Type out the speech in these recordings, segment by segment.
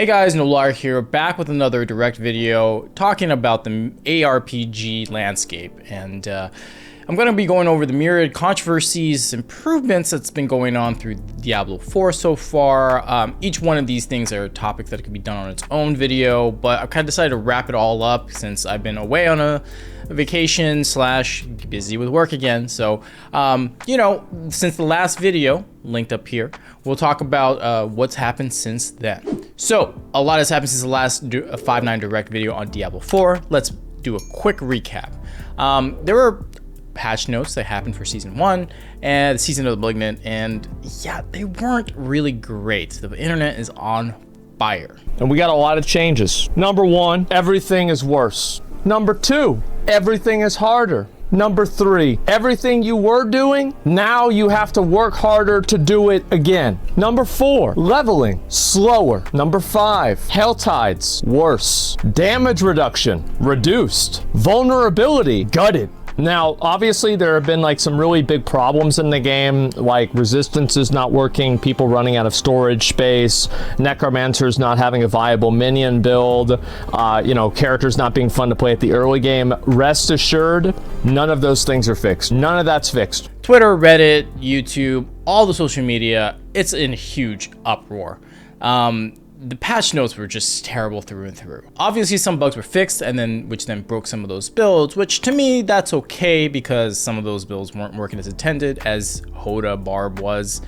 Hey guys, Nolar here, back with another direct video talking about the ARPG landscape, and I'm going to be going over the myriad controversies, improvements that's been going on through Diablo 4 so far. Each one of these things are topics that could be done on its own video, but I've kind of decided to wrap it all up since I've been away on a vacation slash busy with work again. So, you know, since the last video, linked up here, we'll talk about what's happened since then. So, a lot has happened since the last 5.9 direct video on Diablo 4. Let's do a quick recap. There were patch notes that happened for season 1 and the season of the Malignant, and yeah, they weren't really great. The internet is on fire. And we got a lot of changes. Number 1, everything is worse. Number 2, everything is harder. Number 3, everything you were doing, now you have to work harder to do it again. Number 4, leveling, slower. Number 5, hell tides, worse. Damage reduction, reduced. Vulnerability, gutted. Now, obviously, there have been like some really big problems in the game, like resistance is not working, people running out of storage space, necromancers not having a viable minion build, you know, characters not being fun to play at the early game. Rest assured, none of those things are fixed. None of that's fixed. Twitter, Reddit, YouTube, all the social media, it's in huge uproar. The patch notes were just terrible through and through. Obviously, some bugs were fixed, which then broke some of those builds, which to me, that's okay because some of those builds weren't working as intended, as Hoda Barb was.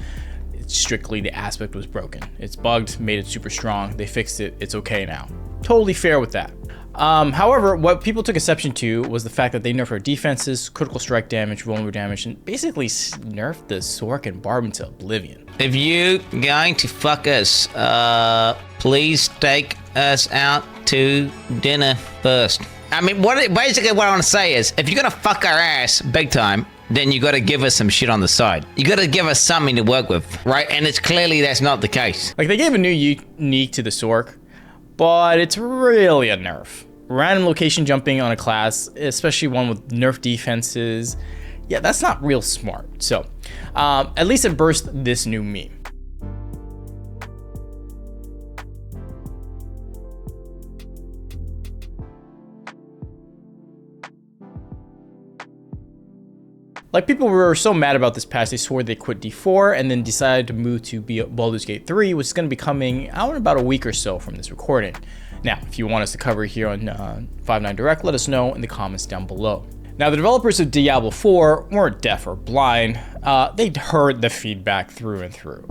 It's strictly the aspect was broken. It's bugged, made it super strong. They fixed it. It's okay now. Totally fair with that. However, what people took exception to was the fact that they nerfed our defenses, critical strike damage, vulnerable damage, and basically nerfed the Sork and Barb into oblivion. If you're going to fuck us, please take us out to dinner first. I mean, basically what I want to say is, if you're gonna fuck our ass big time, then you gotta give us some shit on the side. You gotta give us something to work with, right? And it's clearly that's not the case. Like, they gave a new unique to the Sork, but it's really a nerf. Random location jumping on a class, especially one with nerf defenses, yeah, that's not real smart. So, at least it burst this new meme. Like, people were so mad about this patch, they swore they quit D4 and then decided to move to Baldur's Gate 3, which is going to be coming out in about a week or so from this recording. Now, if you want us to cover here on 5.9 Direct, let us know in the comments down below. Now, the developers of Diablo 4 weren't deaf or blind. They'd heard the feedback through and through.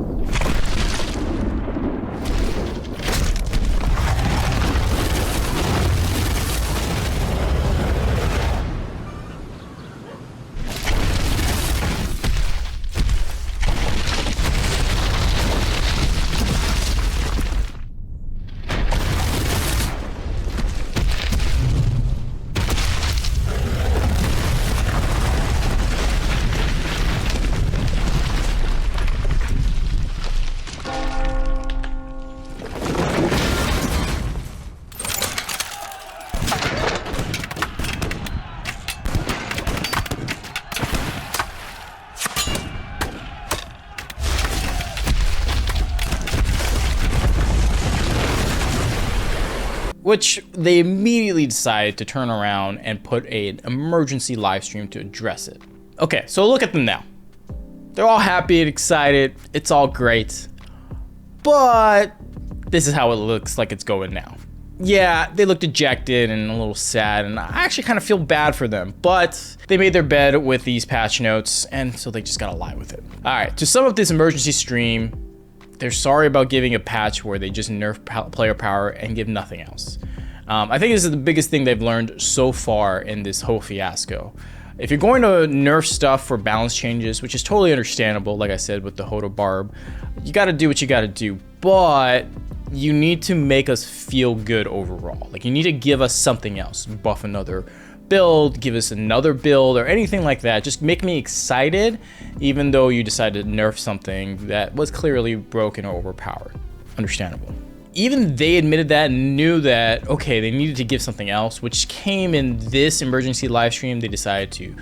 Which they immediately decided to turn around and put an emergency live stream to address it. Okay, so look at them now. They're all happy and excited. It's all great. But this is how it looks like it's going now. Yeah, they look dejected and a little sad, and I actually kind of feel bad for them, but they made their bed with these patch notes, and so they just gotta lie with it. All right, to sum up this emergency stream, they're sorry about giving a patch where they just nerf player power and give nothing else. I think this is the biggest thing they've learned so far in this whole fiasco. If you're going to nerf stuff for balance changes, which is totally understandable, like I said with the Hoda Barb, you gotta do what you gotta do, but you need to make us feel good overall. Like, you need to give us something else, buff another build, give us another build, or anything like that. Just make me excited, even though you decided to nerf something that was clearly broken or overpowered. Understandable. Even they admitted that and knew that, okay, they needed to give something else, which came in this emergency live stream. They decided to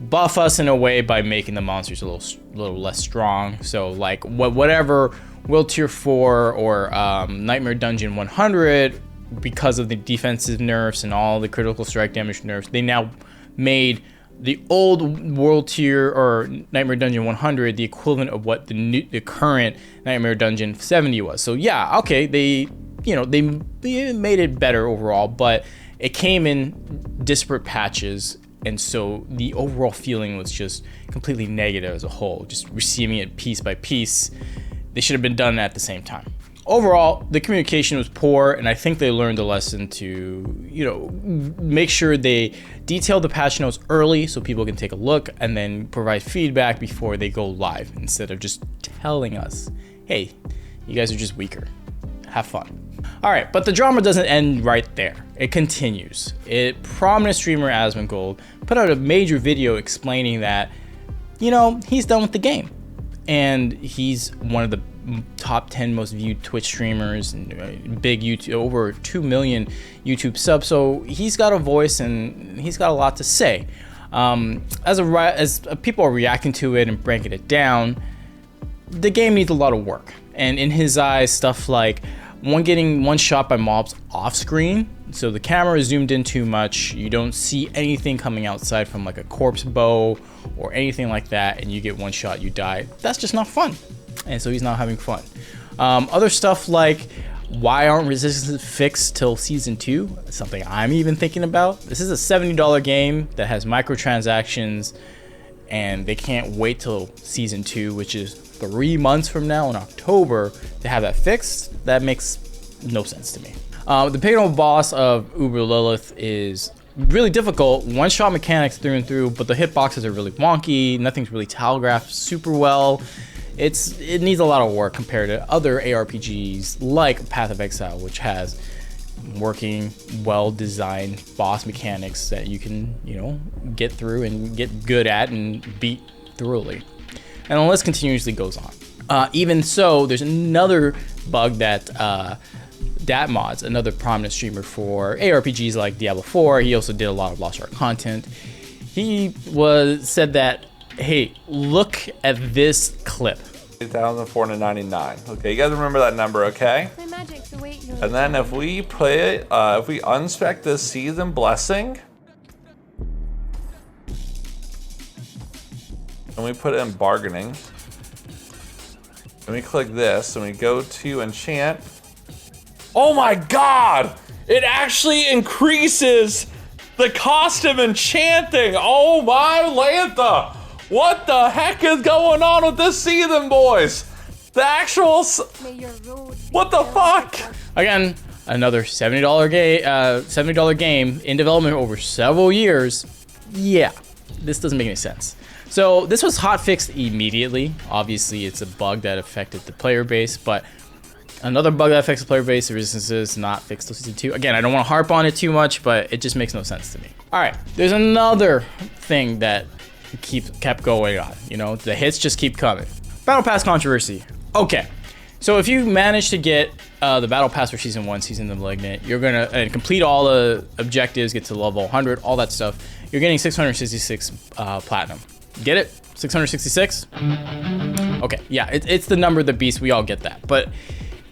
buff us in a way by making the monsters a little less strong. So like whatever World Tier 4 or Nightmare Dungeon 100, because of the defensive nerfs and all the critical strike damage nerfs, they now made the old World Tier or Nightmare Dungeon 100 the equivalent of what the current Nightmare Dungeon 70 was. So yeah, okay, they made it better overall, but it came in disparate patches, and so the overall feeling was just completely negative as a whole, just receiving it piece by piece. They should have been done at the same time. Overall, the communication was poor, and I think they learned a lesson to, make sure they detail the patch notes early so people can take a look and then provide feedback before they go live, instead of just telling us, hey, you guys are just weaker. Have fun. All right, but the drama doesn't end right there. It continues. Prominent streamer Asmongold put out a major video explaining that, he's done with the game. And he's one of the top 10 most viewed Twitch streamers and big YouTube, over 2 million YouTube subs. So he's got a voice and he's got a lot to say. As people are reacting to it and breaking it down, the game needs a lot of work. And in his eyes, stuff like getting one shot by mobs off screen, so the camera is zoomed in too much, you don't see anything coming outside from like a corpse bow or anything like that, and you get one shot, you die. That's just not fun, and so he's not having fun. Other stuff like, why aren't resistances fixed till season 2? Something I'm even thinking about. This is a $70 game that has microtransactions, and they can't wait till season 2, which is 3 months from now in October, to have that fixed. That makes no sense to me. The pivotal boss of Uber Lilith is really difficult, one-shot mechanics through and through, but the hitboxes are really wonky, nothing's really telegraphed super well. It needs a lot of work compared to other ARPGs like Path of Exile, which has working, well-designed boss mechanics that you can, get through and get good at and beat thoroughly. And the list continuously goes on. Even so, there's another bug that Datmods, another prominent streamer for ARPGs like Diablo IV, he also did a lot of Lost Ark content. He said that, hey, look at this clip. 2,499. Okay, you guys remember that number, okay? And then if we play, if we unspec this season blessing, and we put it in bargaining, and we click this, and we go to enchant. Oh my god! It actually increases the cost of enchanting! Oh my Lantha! What the heck is going on with this season, boys? The actual... What the fuck? Again, another $70 game in development over several years. Yeah, this doesn't make any sense. So this was hotfixed immediately. Obviously, it's a bug that affected the player base, but another bug that affects the player base, the resistances, not fixed till season 2. Again, I don't want to harp on it too much, but it just makes no sense to me. All right, there's another thing that kept going on. The hits just keep coming. Battle Pass controversy. Okay, so if you manage to get the Battle Pass for Season 1, Season of the Malignant, you're gonna complete all the objectives, get to level 100, all that stuff. You're getting 666 platinum. Get it? 666? Okay, yeah, it's the number of the beast. We all get that. But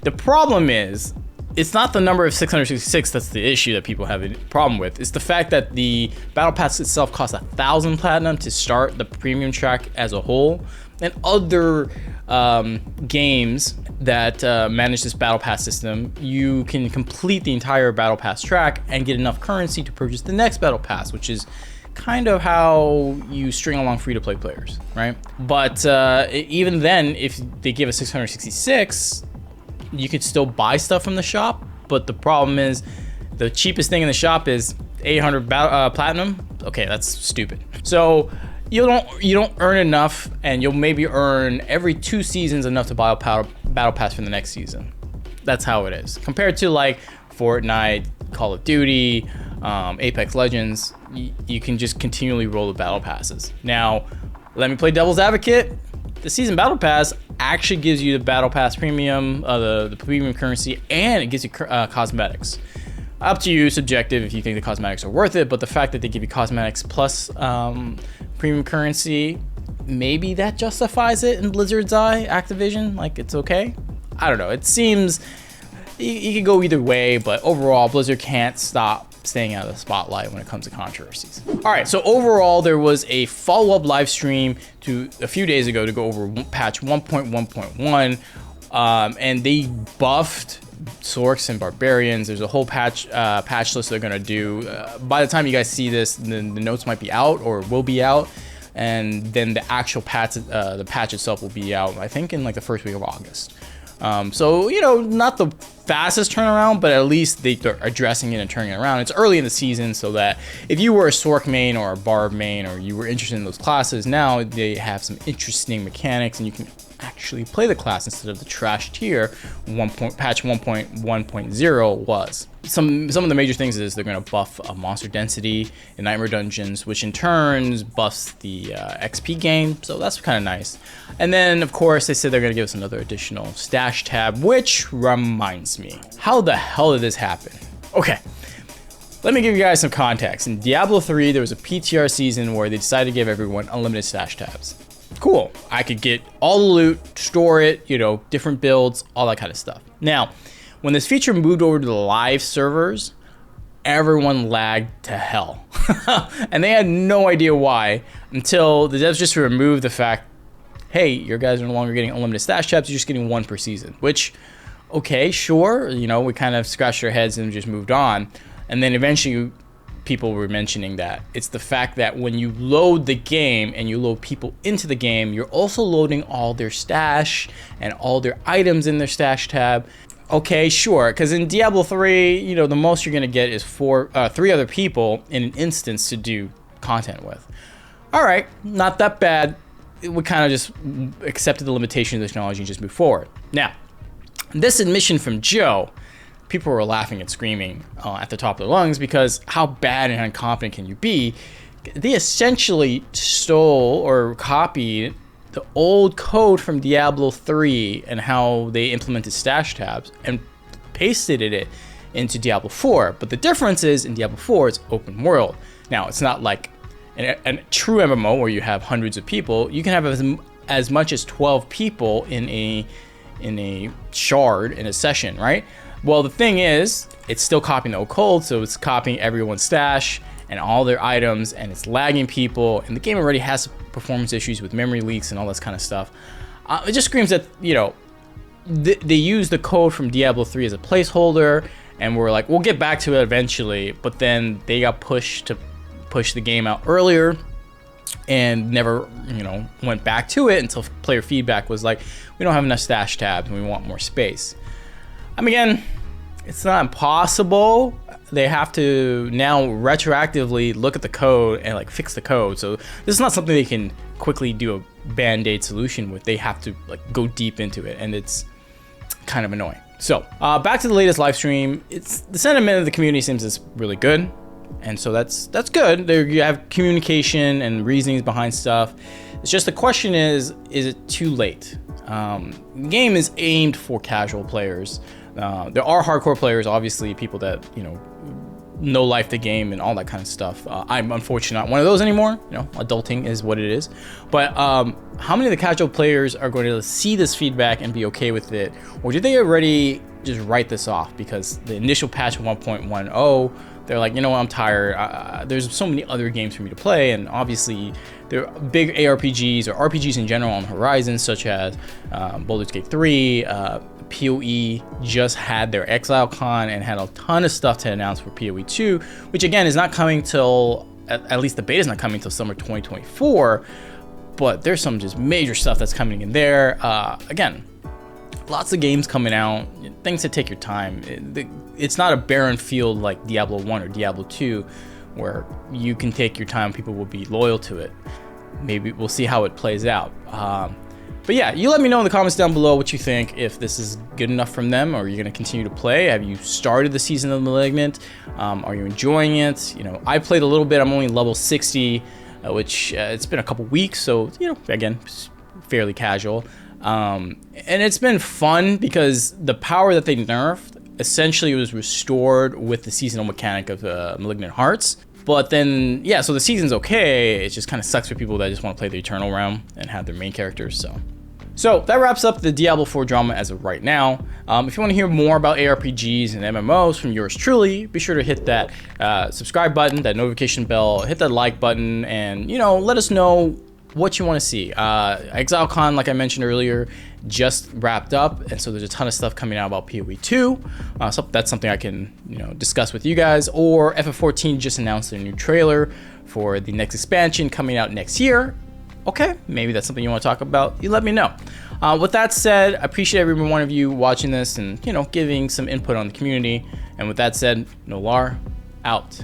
the problem is, it's not the number of 666 that's the issue that people have a problem with. It's the fact that the Battle Pass itself costs 1,000 platinum to start the premium track as a whole. And other games that manage this Battle Pass system, you can complete the entire Battle Pass track and get enough currency to purchase the next Battle Pass, which is kind of how you string along free-to-play players, right? But even then, if they give us 666, you could still buy stuff from the shop, but the problem is the cheapest thing in the shop is 800 platinum. Okay, that's stupid. So you don't earn enough, and you'll maybe earn every 2 seasons enough to buy a battle pass for the next season. That's how it is. Compared to like Fortnite, Call of Duty, Apex Legends, you can just continually roll the battle passes. Now, let me play devil's advocate. The season battle pass actually gives you the battle pass premium, the premium currency, and it gives you cosmetics. Up to you, subjective, if you think the cosmetics are worth it, but the fact that they give you cosmetics plus premium currency, maybe that justifies it in Blizzard's eye, Activision, like it's okay. I don't know. It seems you could go either way, but overall, Blizzard can't stop staying out of the spotlight when it comes to controversies. All right, so overall, there was a follow-up live stream to a few days ago to go over patch 1.1.1, and they buffed Sorks and Barbarians. There's a whole patch list they're gonna do. By the time you guys see this, the notes might be out or will be out, and then the actual patch, the patch itself will be out, I think, in like the first week of August. So, you know, not the fastest turnaround, but at least they're addressing it and turning it around. It's early in the season, so that if you were a Sork main or a Barb main, or you were interested in those classes, now they have some interesting mechanics and you can actually play the class instead of the trash tier patch 1.1.0 was. Some of the major things is they're going to buff monster density in Nightmare Dungeons, which in turn buffs the XP gain, so that's kind of nice. And then, of course, they said they're going to give us another additional stash tab, which reminds me, how the hell did this happen? Okay, let me give you guys some context. In Diablo 3, there was a PTR season where they decided to give everyone unlimited stash tabs. Cool, I could get all the loot, store it, you know, different builds, all that kind of stuff. Now, when this feature moved over to the live servers, everyone lagged to hell. And they had no idea why until the devs just removed the fact, hey, your guys are no longer getting unlimited stash tabs, you're just getting one per season. Which, okay, sure, you know, we kind of scratched our heads and just moved on. And then eventually people were mentioning that it's the fact that when you load the game and you load people into the game, you're also loading all their stash and all their items in their stash tab. Okay, sure, because in Diablo 3, you know, the most you're gonna get is 3 other people in an instance to do content with. All right, not that bad. We kind of just accepted the limitation of the technology and just moved forward. Now, this admission from Joe, people were laughing and screaming at the top of their lungs because how bad and incompetent can you be? They essentially stole or copied the old code from Diablo 3 and how they implemented stash tabs and pasted it into Diablo 4. But the difference is in Diablo 4, it's open world. Now, it's not like a true MMO where you have hundreds of people. You can have as much as 12 people in a shard in a session, right? Well, the thing is, it's still copying the old code, so it's copying everyone's stash and all their items, and it's lagging people, and the game already has performance issues with memory leaks and all this kind of stuff. It just screams that, you know, they use the code from Diablo 3 as a placeholder, and we're like, we'll get back to it eventually, but then they got pushed to push the game out earlier and never, you know, went back to it until player feedback was like, we don't have enough stash tabs and we want more space. I mean, again, it's not impossible. They have to now retroactively look at the code and like fix the code. So this is not something they can quickly do a band-aid solution with. They have to like go deep into it, and it's kind of annoying. So back to the latest live stream. It's the sentiment of the community seems is really good, and so that's good. There you have communication and reasonings behind stuff. It's just the question is it too late? The game is aimed for casual players. There are hardcore players, obviously, people that, you know life the game and all that kind of stuff. I'm unfortunately not one of those anymore. You know, adulting is what it is. But how many of the casual players are going to see this feedback and be okay with it? Or do they already just write this off because the initial patch 1.10, they're like, you know what, I'm tired. There's so many other games for me to play, and obviously there are big ARPGs or RPGs in general on the horizon, such as Baldur's Gate 3, PoE just had their ExileCon and had a ton of stuff to announce for PoE 2, which again is not coming till, at least the beta is not coming till summer 2024, but there's some just major stuff that's coming in there. Again, lots of games coming out, things that take your time. It's not a barren field like Diablo 1 or Diablo 2, where you can take your time, people will be loyal to it. Maybe we'll see how it plays out. But yeah, you let me know in the comments down below what you think, if this is good enough from them, or you're gonna continue to play. Have you started the season of Malignant? Are you enjoying it? You know, I played a little bit. I'm only level 60, which it's been a couple weeks, so, you know, again, fairly casual. And it's been fun because the power that they nerfed essentially was restored with the seasonal mechanic of Malignant Hearts. But then, yeah, so the season's okay. It just kind of sucks for people that just want to play the Eternal Realm and have their main characters, so So that wraps up the Diablo 4 drama as of right now. If you want to hear more about ARPGs and MMOs from yours truly, be sure to hit that subscribe button, that notification bell, hit that like button, and let us know what you want to see. ExileCon, like I mentioned earlier, just wrapped up, and so there's a ton of stuff coming out about PoE 2. So that's something I can discuss with you guys. Or FF14 just announced their new trailer for the next expansion coming out next year. Okay, maybe that's something you want to talk about. You let me know. With that said, I appreciate every one of you watching this and giving some input on the community. And with that said, Nolar out.